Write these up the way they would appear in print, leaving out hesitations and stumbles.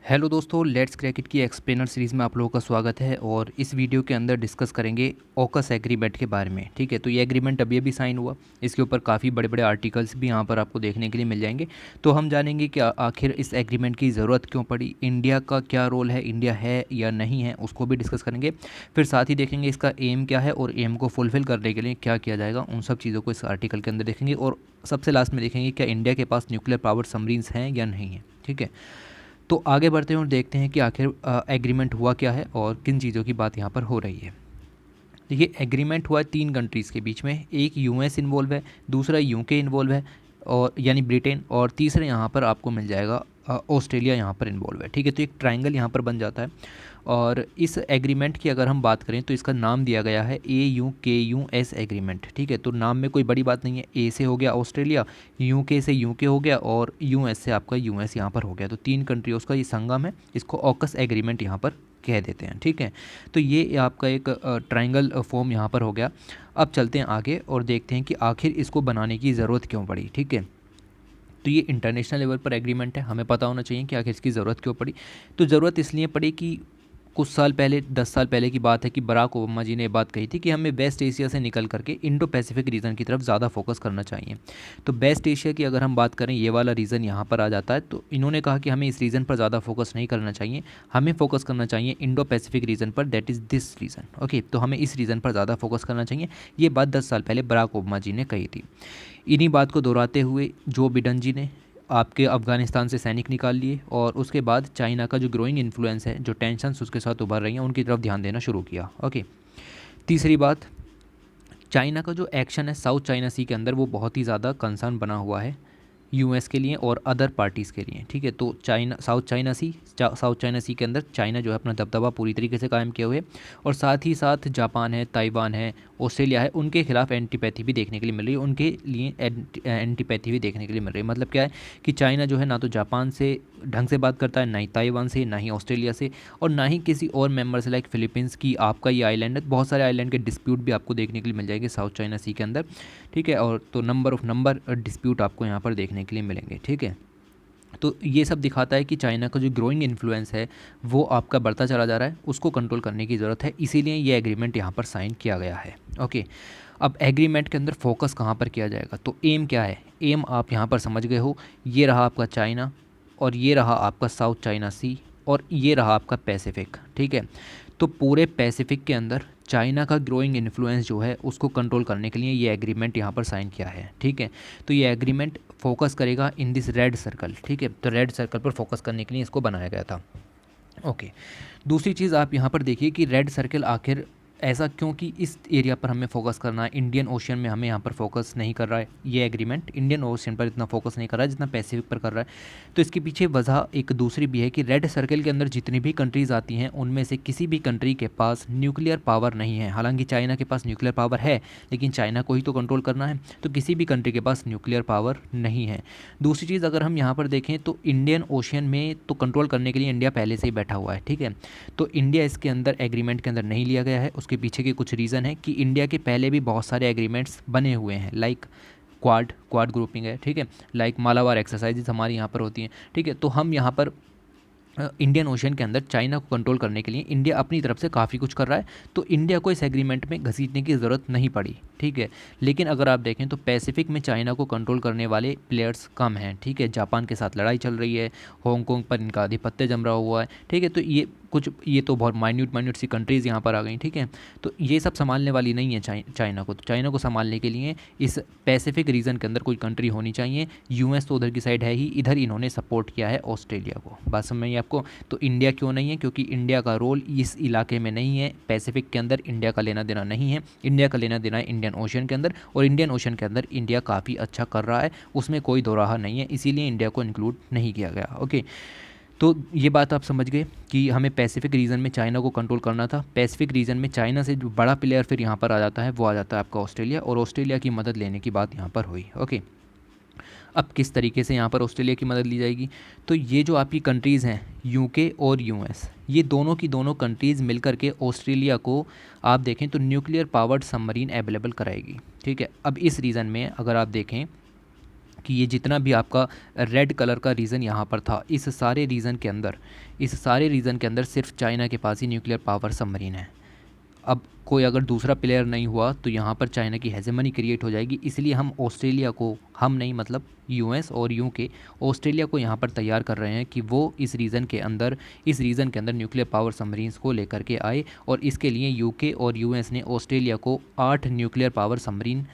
Hello दोस्तों, let's क्रैकेट की explainer series में आप लोगों का स्वागत है। और इस वीडियो के अंदर डिस्कस करेंगे ऑकस एग्रीमेंट के बारे में। ठीक है, तो ये एग्रीमेंट अभी अभी साइन हुआ। इसके ऊपर काफ़ी बड़े बड़े आर्टिकल्स भी यहाँ पर आपको देखने के लिए मिल जाएंगे। तो हम जानेंगे कि आखिर इस एग्रीमेंट की ज़रूरत क्यों पड़ी, इंडिया का क्या रोल है, इंडिया है या नहीं है, उसको भी डिस्कस करेंगे। फिर साथ ही देखेंगे इसका एम क्या है और एम को फुलफ़िल करने के लिए क्या किया जाएगा, उन सब चीज़ों को इस आर्टिकल के अंदर देखेंगे। और सबसे लास्ट में देखेंगे क्या इंडिया के पास न्यूक्लियर पावर सबमरीन्स हैं या नहीं है। ठीक है, तो आगे बढ़ते हैं और देखते हैं कि आखिर एग्रीमेंट हुआ क्या है और किन चीज़ों की बात यहाँ पर हो रही है। देखिए, एग्रीमेंट हुआ है 3 कंट्रीज़ के बीच में। एक यूएस इन्वॉल्व है, दूसरा यूके इन्वॉल्व है और यानी ब्रिटेन, और तीसरे यहाँ पर आपको मिल जाएगा ऑस्ट्रेलिया यहाँ पर इन्वॉल्व है। ठीक है, तो एक ट्रायंगल यहाँ पर बन जाता है। और इस एग्रीमेंट की अगर हम बात करें तो इसका नाम दिया गया है AUKUS एग्रीमेंट। ठीक है, तो नाम में कोई बड़ी बात नहीं है। ए से हो गया ऑस्ट्रेलिया, यूके से यूके हो गया और यूएस से आपका यूएस यहाँ पर हो गया। तो 3 कंट्रियों का ये संगम है, इसको ऑकस एग्रीमेंट यहाँ पर कह देते हैं। ठीक है, तो ये आपका एक ट्रायंगल फॉर्म यहाँ पर हो गया। अब चलते हैं आगे और देखते हैं कि आखिर इसको बनाने की ज़रूरत क्यों पड़ी। ठीक है, तो ये इंटरनेशनल लेवल पर एग्रीमेंट है, हमें पता होना चाहिए कि आखिर इसकी ज़रूरत क्यों पड़ी। तो ज़रूरत इसलिए पड़ी कि कुछ साल पहले, 10 साल पहले की बात है कि बराक ओबामा जी ने बात कही थी कि हमें वेस्ट एशिया से निकल करके इंडो पैसिफिक रीजन की तरफ ज़्यादा फोकस करना चाहिए। तो वेस्ट एशिया की अगर हम बात करें, ये वाला रीजन यहाँ पर आ जाता है। तो इन्होंने कहा कि हमें इस रीजन पर ज़्यादा फोकस नहीं करना चाहिए, हमें फोकस करना चाहिए इंडो पैसिफिक रीजन पर, that is this region. Okay, तो हमें इस रीजन पर ज़्यादा फोकस करना चाहिए। ये बात 10 साल पहले बराक ओबामा जी ने कही थी। इन्हीं बात को दोहराते हुए जो बिडेन जी ने आपके अफ़गानिस्तान से सैनिक निकाल लिए और उसके बाद चाइना का जो ग्रोइंग इन्फ्लुएंस है, जो टेंशन्स उसके साथ उभर रही हैं, उनकी तरफ ध्यान देना शुरू किया। ओके, तीसरी बात, चाइना का जो एक्शन है साउथ चाइना सी के अंदर, वो बहुत ही ज़्यादा कंसर्न बना हुआ है यूएस के लिए और अदर पार्टीज़ के लिए। ठीक है, तो चाइना, साउथ चाइना सी के अंदर चाइना जो है अपना दबदबा पूरी तरीके से कायम किए हुए है। और साथ ही साथ जापान है, ताइवान है, ऑस्ट्रेलिया है, उनके खिलाफ एंटीपैथी भी देखने के लिए मिल रही है, उनके लिए एंटीपैथी भी देखने के लिए मिल रही है। मतलब क्या है कि चाइना जो है ना तो जापान से ढंग से बात करता है, ना ही ताइवान से, ना ही ऑस्ट्रेलिया से, और ना ही किसी और मेंबर से, लाइक फिलीपींस की आपका ये आइलैंड है। बहुत सारे आइलैंड के डिस्प्यूट भी आपको देखने के लिए मिल जाएंगे साउथ चाइना सी के अंदर। ठीक है, और तो नंबर डिस्प्यूट आपको यहाँ पर देखने के लिए मिलेंगे। ठीक है, तो ये सब दिखाता है कि चाइना का जो ग्रोइंग इन्फ्लुएंस है वो आपका बढ़ता चला जा रहा है, उसको कंट्रोल करने की ज़रूरत है। इसीलिए ये एग्रीमेंट यहाँ पर साइन किया गया है। ओके, अब एग्रीमेंट के अंदर फोकस कहाँ पर किया जाएगा, तो एम क्या है, एम आप यहाँ पर समझ गए हो। ये रहा आपका चाइना, और ये रहा आपका साउथ चाइना सी, और ये रहा आपका पैसिफिक। ठीक है, तो पूरे पैसिफिक के अंदर चाइना का ग्रोइंग इन्फ्लुएंस जो है उसको कंट्रोल करने के लिए ये एग्रीमेंट यहाँ पर साइन किया है। ठीक है, तो ये एग्रीमेंट फोकस करेगा इन दिस रेड सर्कल। ठीक है, तो रेड सर्कल पर फोकस करने के लिए इसको बनाया गया था। ओके, दूसरी चीज़ आप यहाँ पर देखिए कि रेड सर्कल आखिर ऐसा क्यों कि इस एरिया पर हमें फोकस करना है, इंडियन ओशियन में हमें यहाँ पर फोकस नहीं कर रहा है। ये एग्रीमेंट इंडियन ओशियन पर इतना फोकस नहीं कर रहा है जितना पैसिफिक पर कर रहा है। तो इसके पीछे वजह एक दूसरी भी है कि रेड सर्कल के अंदर जितनी भी कंट्रीज़ आती हैं उनमें से किसी भी कंट्री के पास न्यूक्लियर पावर नहीं है। हालांकि चाइना के पास न्यूक्लियर पावर है, लेकिन चाइना को ही तो कंट्रोल करना है, तो किसी भी कंट्री के पास न्यूक्लियर पावर नहीं है। दूसरी चीज़ अगर हम यहाँ पर देखें तो इंडियन ओशियन में तो कंट्रोल करने के लिए इंडिया पहले से ही बैठा हुआ है। ठीक है, तो इंडिया इसके अंदर एग्रीमेंट के अंदर नहीं लिया गया है। उसके पीछे के कुछ रीज़न है कि इंडिया के पहले भी बहुत सारे एग्रीमेंट्स बने हुए हैं, लाइक क्वाड ग्रुपिंग है। ठीक है, लाइक मालाबार एक्सरसाइजेज हमारी यहाँ पर होती हैं। ठीक है, तो हम यहाँ पर इंडियन ओशन के अंदर चाइना को कंट्रोल करने के लिए इंडिया अपनी तरफ से काफ़ी कुछ कर रहा है, तो इंडिया को इस एग्रीमेंट में घसीटने की ज़रूरत नहीं पड़ी। ठीक है, लेकिन अगर आप देखें तो पैसिफिक में चाइना को कंट्रोल करने वाले प्लेयर्स कम हैं। ठीक है, जापान के साथ लड़ाई चल रही है, हांगकांग पर इनका आधिपत्य जम रहा हुआ है। ठीक है, तो ये तो बहुत माइन्यूट सी कंट्रीज़ यहाँ पर आ गई। ठीक है, तो ये सब संभालने वाली नहीं है चाइना को। तो चाइना को संभालने के लिए इस पैसिफिक रीजन के अंदर कोई कंट्री होनी चाहिए। यूएस तो उधर की साइड है ही, इधर इन्होंने सपोर्ट किया है ऑस्ट्रेलिया को। बात समझ में आई आपको। तो इंडिया क्यों नहीं है, क्योंकि इंडिया का रोल इस इलाके में नहीं है, पैसिफिक के अंदर इंडिया का लेना देना नहीं है। इंडिया का लेना देना है इंडियन ओशन के अंदर, और इंडियन ओशन के अंदर इंडिया काफ़ी अच्छा कर रहा है, उसमें कोई दो राह नहीं है, इसीलिए इंडिया को इंक्लूड नहीं किया गया। ओके, तो ये बात आप समझ गए कि हमें पैसिफिक रीजन में चाइना को कंट्रोल करना था। पैसिफिक रीजन में चाइना से जो बड़ा प्लेयर फिर यहाँ पर आ जाता है, वो आ जाता है आपका ऑस्ट्रेलिया, और ऑस्ट्रेलिया की मदद लेने की बात यहाँ पर हुई। ओके, अब किस तरीके से यहाँ पर ऑस्ट्रेलिया की मदद ली जाएगी, तो ये जो आपकी कंट्रीज़ हैं यूके और यूएस, ये दोनों की दोनों कंट्रीज़ मिलकर के ऑस्ट्रेलिया को आप देखें तो न्यूक्लियर पावर्ड सबमरीन अवेलेबल कराएगी। ठीक है, अब इस रीज़न में अगर आप देखें कि ये जितना भी आपका रेड कलर का रीजन यहाँ पर था, इस सारे रीजन के अंदर सिर्फ चाइना के पास ही न्यूक्लियर पावर सबमरीन है। अब कोई अगर दूसरा प्लेयर नहीं हुआ तो यहाँ पर चाइना की हेजेमनी क्रिएट हो जाएगी। इसलिए हम ऑस्ट्रेलिया को, हम नहीं मतलब यूएस और यूके, ऑस्ट्रेलिया को यहाँ पर तैयार कर रहे हैं कि वो इस रीजन के अंदर न्यूक्लियर पावर सबमरीन्स को लेकर के आए। और इसके लिए यूके और यूएस ने ऑस्ट्रेलिया को 8 न्यूक्लियर पावर सबमरीन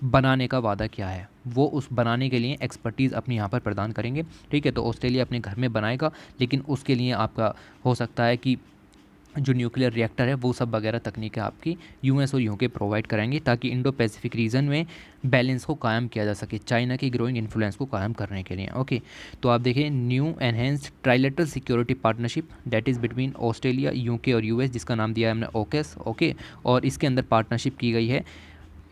बनाने का वादा किया है। वो उस बनाने के लिए एक्सपर्टीज़ अपनी यहाँ पर प्रदान करेंगे। ठीक है, तो ऑस्ट्रेलिया अपने घर में बनाएगा, लेकिन उसके लिए आपका हो सकता है कि जो न्यूक्लियर रिएक्टर है वो सब वगैरह तकनीकें आपकी यूएस और यूके प्रोवाइड कराएंगे, ताकि इंडो पैसिफिक रीजन में बैलेंस को कायम किया जा सके, चाइना की ग्रोइंग इन्फ्लुएंस को कायम करने के लिए। ओके, तो आप देखें new enhanced trilateral security partnership that is between Australia, UK और यूएस, जिसका नाम दिया है हमने ओकेस। ओके, और इसके अंदर पार्टनरशिप की गई है।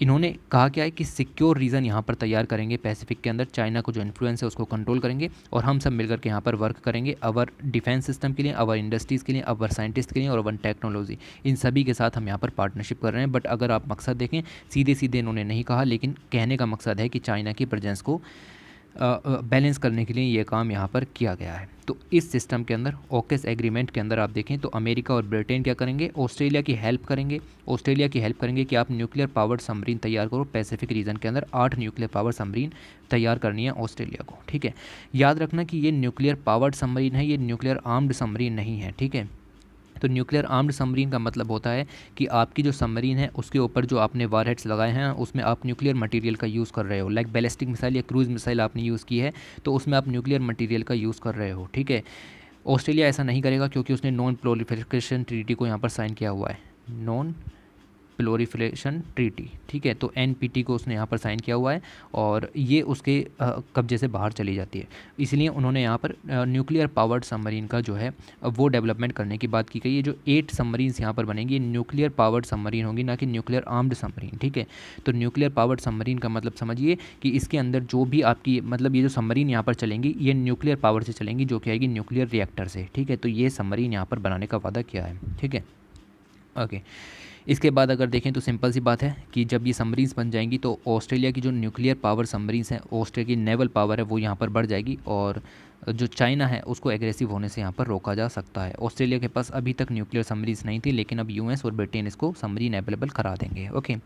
इन्होंने कहा क्या है कि सिक्योर रीजन यहाँ पर तैयार करेंगे पैसिफिक के अंदर, चाइना को जो इन्फ्लुएंस है उसको कंट्रोल करेंगे, और हम सब मिलकर के यहाँ पर वर्क करेंगे अवर डिफेंस सिस्टम के लिए, अवर इंडस्ट्रीज़ के लिए, अवर साइंटिस्ट के लिए और अवर टेक्नोलॉजी, इन सभी के साथ हम यहाँ पर पार्टनरशिप कर रहे हैं। बट अगर आप मकसद देखें, सीधे सीधे इन्होंने नहीं कहा, लेकिन कहने का मकसद है कि चाइना की प्रेजेंस को बैलेंस करने के लिए ये काम यहाँ पर किया गया है। तो इस सिस्टम के अंदर, ऑकेस एग्रीमेंट के अंदर आप देखें तो अमेरिका और ब्रिटेन क्या करेंगे, ऑस्ट्रेलिया की हेल्प करेंगे कि आप न्यूक्लियर पावर्ड सबमरीन तैयार करो पैसिफिक रीजन के अंदर। 8 न्यूक्लियर पावर सबमरीन तैयार करनी है ऑस्ट्रेलिया को। ठीक है, याद रखना कि ये न्यूक्लियर पावर्ड सबमरीन है, ये न्यूक्लियर आर्म्ड सबमरीन नहीं है। ठीक है, तो न्यूक्लियर आर्म्ड सबमरीन का मतलब होता है कि आपकी जो सबमरीन है उसके ऊपर जो आपने वारहेड्स लगाए हैं उसमें आप न्यूक्लियर मटेरियल का यूज़ कर रहे हो, लाइक बैलिस्टिक मिसाइल या क्रूज़ मिसाइल आपने यूज़ की है तो उसमें आप न्यूक्लियर मटेरियल का यूज़ कर रहे हो। ठीक है, ऑस्ट्रेलिया ऐसा नहीं करेगा क्योंकि उसने नॉन प्रोलिफरेशन ट्रीटी को यहाँ पर साइन किया हुआ है, नॉन प्लोरीफिलेशन ट्रीटी। ठीक है, तो एनपीटी को उसने यहाँ पर साइन किया हुआ है और ये उसके कब्जे से बाहर चली जाती है। इसलिए उन्होंने यहाँ पर न्यूक्लियर पावर्ड सबमरीन का जो है वो डेवलपमेंट करने की बात की गई है। जो 8 सबमरीन्स यहाँ पर बनेंगी न्यूक्लियर पावर्ड सबमरीन होंगी, ना कि न्यूक्लियर आर्म्ड सबमरीन। ठीक है, तो न्यूक्लियर पावर्ड सबमरीन का मतलब समझिए कि इसके अंदर जो भी आपकी मतलब ये जो सबमरीन यहाँ पर चलेंगी ये न्यूक्लियर पावर से चलेंगी, जो कि आएगी न्यूक्लियर रिएक्टर से। ठीक है, तो ये सबमरीन यहाँ पर बनाने का वादा किया है। ठीक है, ओके। इसके बाद अगर देखें तो सिंपल सी बात है कि जब ये सबमरीन्स बन जाएंगी तो ऑस्ट्रेलिया की जो न्यूक्लियर पावर सबमरीन्स हैं, ऑस्ट्रेलिया की नेवल पावर है वो यहाँ पर बढ़ जाएगी और जो चाइना है उसको एग्रेसिव होने से यहाँ पर रोका जा सकता है। ऑस्ट्रेलिया के पास अभी तक न्यूक्लियर सबमरीन्स नहीं थी, लेकिन अब यूएस और ब्रिटेन इसको सबमरीन अवेलेबल करा देंगे। ओके,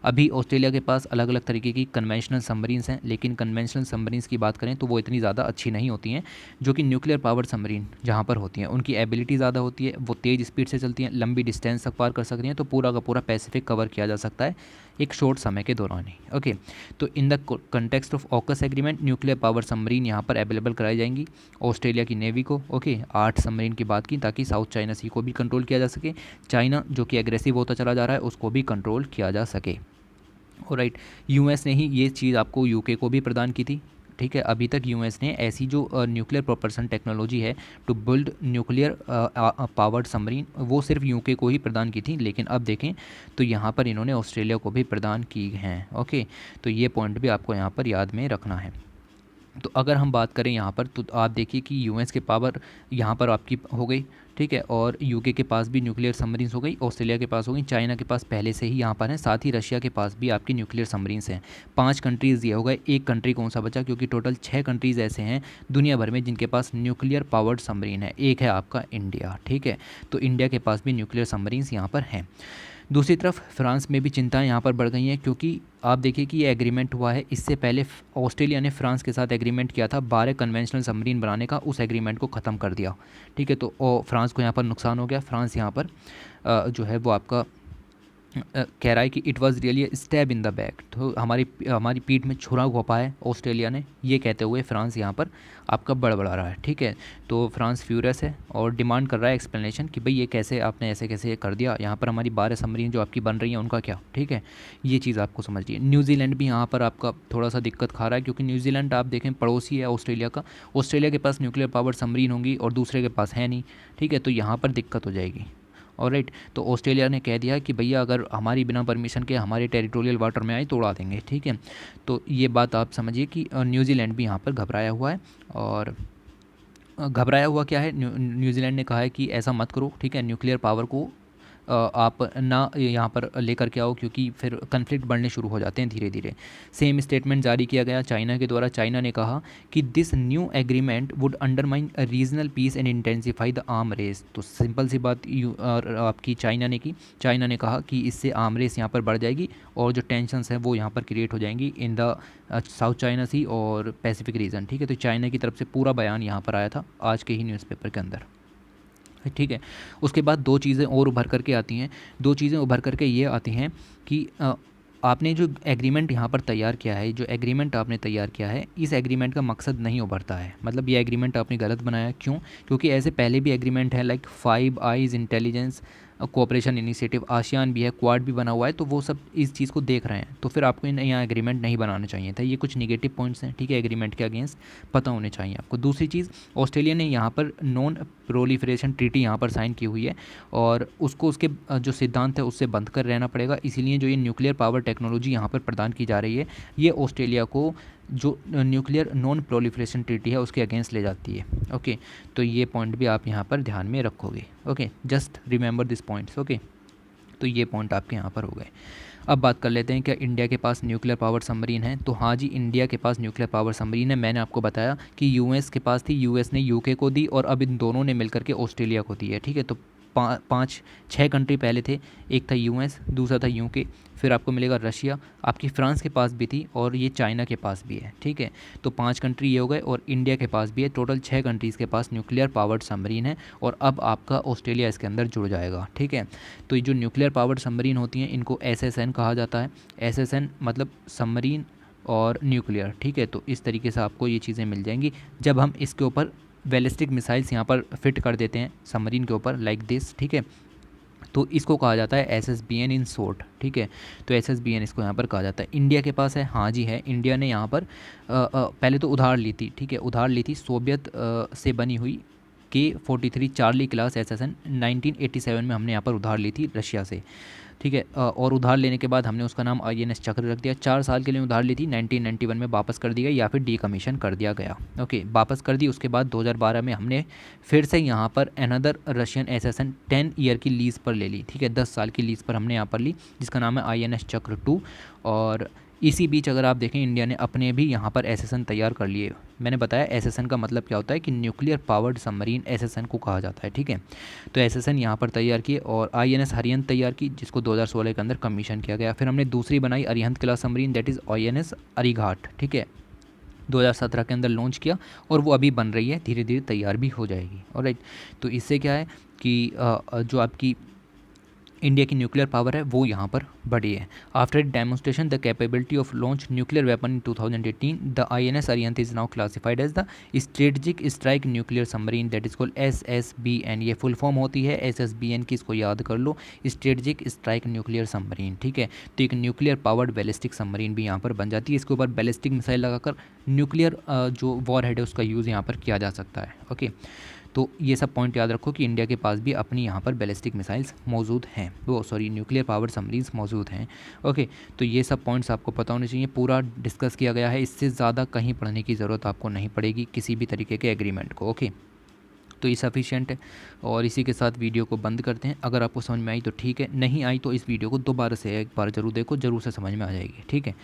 अभी ऑस्ट्रेलिया के पास अलग अलग तरीके की कन्वेंशनल सबमरीन्स हैं, लेकिन कन्वेंशनल सबमरीन्स की बात करें तो वो इतनी ज़्यादा अच्छी नहीं होती हैं। जो कि न्यूक्लियर पावर सबमरीन जहाँ पर होती हैं उनकी एबिलिटी ज़्यादा होती है, वो तेज़ स्पीड से चलती हैं, लंबी डिस्टेंस तक पार कर सकती हैं, तो पूरा का पूरा पैसिफिक कवर किया जा सकता है एक शॉर्ट समय के दौरान ही। ओके, तो in the context of AUKUS agreement nuclear power submarine यहाँ पर अवेलेबल कराई जाएंगी ऑस्ट्रेलिया की नेवी को। ओके, 8 सबमरीन की बात की ताकि साउथ चाइना सी को भी कंट्रोल किया जा सके, चाइना जो कि एग्रेसिव होता चला जा रहा है उसको भी कंट्रोल किया जा सके। राइट, यूएस ने ही ये चीज़ आपको यूके को भी प्रदान की थी। ठीक है, अभी तक यूएस ने ऐसी जो न्यूक्लियर प्रोपल्शन टेक्नोलॉजी है to build nuclear powered submarine वो सिर्फ यूके को ही प्रदान की थी, लेकिन अब देखें तो यहाँ पर इन्होंने ऑस्ट्रेलिया को भी प्रदान की हैं। ओके, तो ये पॉइंट भी आपको यहाँ पर याद में रखना है। तो अगर हम बात करें यहाँ पर तो आप देखिए कि यूएस के पावर यहाँ पर आपकी हो गई। ठीक है, और यूके के पास भी न्यूक्लियर सबमरीन्स हो गई, ऑस्ट्रेलिया के पास हो गई, चाइना के पास पहले से ही यहाँ पर है, साथ ही रशिया के पास भी आपकी न्यूक्लियर सबमरीन्स हैं। 5 कंट्रीज़ ये हो गए। एक कंट्री कौन सा बचा, क्योंकि टोटल 6 कंट्रीज़ ऐसे हैं दुनिया भर में जिनके पास न्यूक्लियर पावर्ड सबमरीन है। एक है आपका इंडिया। ठीक है, तो इंडिया के पास भी न्यूक्लियर सबमरीन्स यहाँ पर हैं। दूसरी तरफ फ्रांस में भी चिंताएं यहाँ पर बढ़ गई हैं, क्योंकि आप देखिए कि ये एग्रीमेंट हुआ है, इससे पहले ऑस्ट्रेलिया ने फ्रांस के साथ एग्रीमेंट किया था 12 कन्वेंशनल सबमरीन बनाने का, उस एग्रीमेंट को ख़त्म कर दिया। ठीक है, तो फ्रांस को यहाँ पर नुकसान हो गया। फ्रांस यहाँ पर जो है वो आपका कह रहा है कि it was really stab in the back, तो हमारी पीठ में छुरा घोंपा है ऑस्ट्रेलिया ने, ये कहते हुए फ्रांस यहाँ पर आपका बड़बड़ा रहा है। ठीक है, तो फ्रांस फ्यूरियस है और डिमांड कर रहा है एक्सप्लेनेशन कि भाई ये कैसे आपने ऐसे कैसे कर दिया, यहाँ पर हमारी 12 सबमरीन जो आपकी बन रही हैं उनका क्या। ठीक है, ये चीज़ आपको समझिए। न्यूजीलैंड भी यहाँ पर आपका थोड़ा सा दिक्कत खा रहा है, क्योंकि न्यूजीलैंड आप देखें पड़ोसी है ऑस्ट्रेलिया का, ऑस्ट्रेलिया के पास न्यूक्लियर पावर सबमरीन होंगी और दूसरे के पास है नहीं। ठीक है, तो यहाँ पर दिक्कत हो जाएगी। ऑलराइट, तो ऑस्ट्रेलिया ने कह दिया कि भैया अगर हमारी बिना परमिशन के हमारे टेरिटोरियल वाटर में आए तो उड़ा देंगे। ठीक है, तो ये बात आप समझिए कि न्यूजीलैंड भी यहाँ पर घबराया हुआ है। और घबराया हुआ क्या है, न्यूजीलैंड ने कहा है कि ऐसा मत करो। ठीक है, न्यूक्लियर पावर को आप ना यहाँ पर लेकर के आओ, क्योंकि फिर कन्फ्लिक्ट बढ़ने शुरू हो जाते हैं धीरे धीरे। सेम स्टेटमेंट जारी किया गया चाइना के द्वारा। चाइना ने कहा कि this new agreement would undermine regional peace and intensify the arm race. तो सिंपल सी बात आपकी चाइना ने की। चाइना ने कहा कि इससे आर्म रेस यहाँ पर बढ़ जाएगी और जो टेंशन्स हैं वो यहाँ पर क्रिएट हो जाएंगी इन द साउथ चाइना सी और पैसिफिक रीजन। ठीक है, तो चाइना की तरफ से पूरा बयान यहाँ पर आया था आज के ही न्यूज़पेपर के अंदर। ठीक है, उसके बाद दो चीज़ें और उभर करके आती हैं। दो चीज़ें उभर करके ये आती हैं कि आपने जो एग्रीमेंट यहाँ पर तैयार किया है, जो एग्रीमेंट आपने तैयार किया है, इस एग्रीमेंट का मकसद नहीं उभरता है। मतलब ये एग्रीमेंट आपने गलत बनाया। क्यों? क्योंकि ऐसे पहले भी एग्रीमेंट है like five eyes intelligence cooperation initiative, ASEAN भी है, क्वाड भी बना हुआ है, तो वो सब इस चीज़ को देख रहे हैं। तो फिर आपको यहाँ एग्रीमेंट नहीं बनाना चाहिए था। ये कुछ निगेटिव पॉइंट्स हैं, ठीक है, एग्रीमेंट के अगेंस्ट पता होने चाहिए आपको। दूसरी चीज़, ऑस्ट्रेलिया ने यहाँ पर नॉन प्रोलिफरेशन ट्रीटी यहाँ पर साइन की हुई है और उसको उसके जो सिद्धांत है उससे बंद कर रहना पड़ेगा। इसीलिए जो ये न्यूक्लियर पावर टेक्नोलॉजी यहाँ पर प्रदान की जा रही है, ये ऑस्ट्रेलिया को जो न्यूक्लियर नॉन प्रोलिफरेशन ट्रीटी है उसके अगेंस्ट ले जाती है। ओके, तो ये पॉइंट भी आप यहाँ पर ध्यान में रखोगे। Okay, just remember this points. Okay, तो ये पॉइंट आपके यहाँ पर हो गए। अब बात कर लेते हैं क्या इंडिया के पास न्यूक्लियर पावर सबमरीन है। तो हाँ जी, इंडिया के पास न्यूक्लियर पावर सबमरीन है। मैंने आपको बताया कि यूएस के पास थी, यूएस ने यूके को दी और अब इन दोनों ने मिलकर के ऑस्ट्रेलिया को दी है। ठीक है, तो 5-6 कंट्री पहले थे। एक था यूएस, दूसरा था यूके, फिर आपको मिलेगा रशिया, आपकी फ्रांस के पास भी थी और ये चाइना के पास भी है। ठीक है, तो 5 कंट्री ये हो गए और इंडिया के पास भी है। टोटल 6 कंट्रीज़ के पास न्यूक्लियर पावर्ड सबमरीन है और अब आपका ऑस्ट्रेलिया इसके अंदर जुड़ जाएगा। ठीक है, तो ये जो न्यूक्लियर पावर्ड सबमरीन होती हैं इनको SSN कहा जाता है। SSN मतलब सबमरीन और न्यूक्लियर। ठीक है, तो इस तरीके से आपको ये चीज़ें मिल जाएंगी जब हम इसके ऊपर बैलिस्टिक मिसाइल्स यहाँ पर फिट कर देते हैं सबमरीन के ऊपर लाइक दिस। ठीक है, तो इसको कहा जाता है SSBN इन शॉर्ट। ठीक है, तो SSBN इसको यहाँ पर कहा जाता है। इंडिया के पास है, हाँ जी है। इंडिया ने यहाँ पर पहले तो उधार ली थी। ठीक है, उधार ली थी सोवियत से बनी हुई K-43 चार्ली क्लास SSN 1987 में हमने यहाँ पर उधार ली थी रशिया से। ठीक है, और उधार लेने के बाद हमने उसका नाम INS चक्र रख दिया। 4 साल के लिए उधार ली थी, 1991 में वापस कर दी गई या फिर डीकमीशन कर दिया गया। ओके, वापस कर दी। उसके बाद 2012 में हमने फिर से यहाँ पर अनदर रशियन SSN 10 ईयर की लीज़ पर ले ली। ठीक है, 10 साल की लीज़ पर हमने यहाँ पर ली, जिसका नाम है INS चक्र 2। और इसी बीच अगर आप देखें इंडिया ने अपने भी यहाँ पर SSN तैयार कर लिए। मैंने बताया SSN का मतलब क्या होता है कि न्यूक्लियर पावर्ड सबमरीन SSN को कहा जाता है। ठीक है, तो SSN यहाँ पर तैयार किए और INS अरिहंत तैयार की, जिसको 2016 के अंदर कमीशन किया गया। फिर हमने दूसरी बनाई Arihant class submarine, that is INS अरीघाट। ठीक है, 2017 के अंदर लॉन्च किया और वो अभी बन रही है, धीरे धीरे तैयार भी हो जाएगी। ऑलराइट, तो इससे क्या है कि जो आपकी इंडिया की न्यूक्लियर पावर है वो यहाँ पर बढ़ी है। After demonstration the capability of launch nuclear weapon in 2018 the INS Arihant is now classified as the strategic strike nuclear submarine, that is called SSBN। ये फुल फॉर्म होती है SSBN की, इसको याद कर लो, स्ट्रेटजिक स्ट्राइक न्यूक्लियर सबमरीन। ठीक है, तो एक न्यूक्लियर पावर्ड बैलिस्टिक सबमरीन भी यहाँ पर बन जाती है। इसके ऊपर बैलिस्टिक मिसाइल लगाकर न्यूक्लियर जो वॉर हेड है उसका यूज़ यहाँ पर किया जा सकता है। ओके, तो ये सब पॉइंट याद रखो कि इंडिया के पास भी अपनी यहाँ पर बैलिस्टिक मिसाइल्स मौजूद हैं, वो सॉरी न्यूक्लियर पावर्ड सबमरीन्स मौजूद हैं। ओके, तो ये सब पॉइंट्स आपको पता होने चाहिए। पूरा डिस्कस किया गया है, इससे ज़्यादा कहीं पढ़ने की ज़रूरत आपको नहीं पड़ेगी किसी भी तरीके के एग्रीमेंट को। ओके, तो ये सफिशिएंट है और इसी के साथ वीडियो को बंद करते हैं। अगर आपको समझ में आई तो ठीक है, नहीं आई तो इस वीडियो को दोबारा से एक बार ज़रूर देखो, ज़रूर से समझ में आ जाएगी। ठीक है,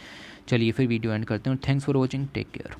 चलिए फिर वीडियो एंड करते हैं। Thanks for watching, take care.